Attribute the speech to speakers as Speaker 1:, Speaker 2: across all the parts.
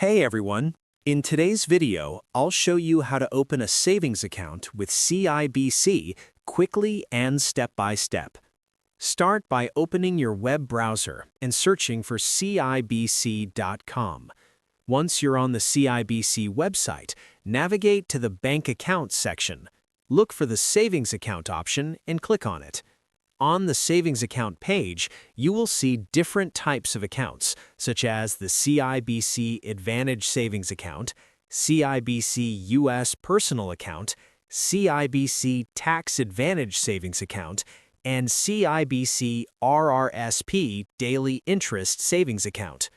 Speaker 1: Hey everyone! In today's video, I'll show you how to open a savings account with CIBC quickly and step by step. Start by opening your web browser and searching for cibc.com. Once you're on the CIBC website, navigate to the Bank Accounts section. Look for the Savings Account option and click on it. On the Savings Account page, you will see different types of accounts, such as the CIBC Advantage Savings Account, CIBC US Personal Account, CIBC Tax Advantage Savings Account, and CIBC RRSP Daily Interest Savings Account.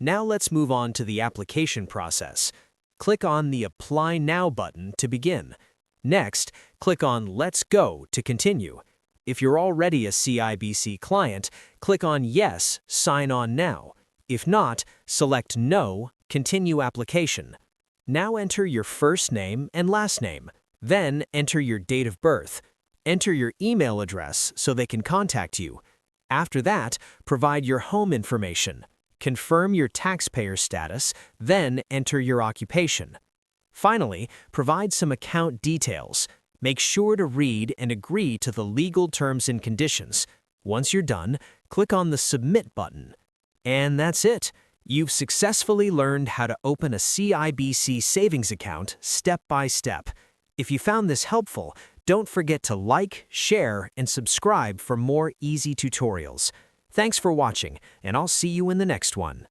Speaker 1: Now let's move on to the application process. Click on the Apply Now button to begin. Next, click on Let's Go to continue. If you're already a CIBC client, click on Yes, Sign On Now. If not, select No, Continue Application. Now enter your first name and last name. Then enter your date of birth. Enter your email address so they can contact you. After that, provide your home information. Confirm your taxpayer status, then enter your occupation. Finally, provide some account details. Make sure to read and agree to the legal terms and conditions. Once you're done, click on the Submit button. And that's it. You've successfully learned how to open a CIBC savings account step by step. If you found this helpful, don't forget to like, share, and subscribe for more easy tutorials. Thanks for watching, and I'll see you in the next one.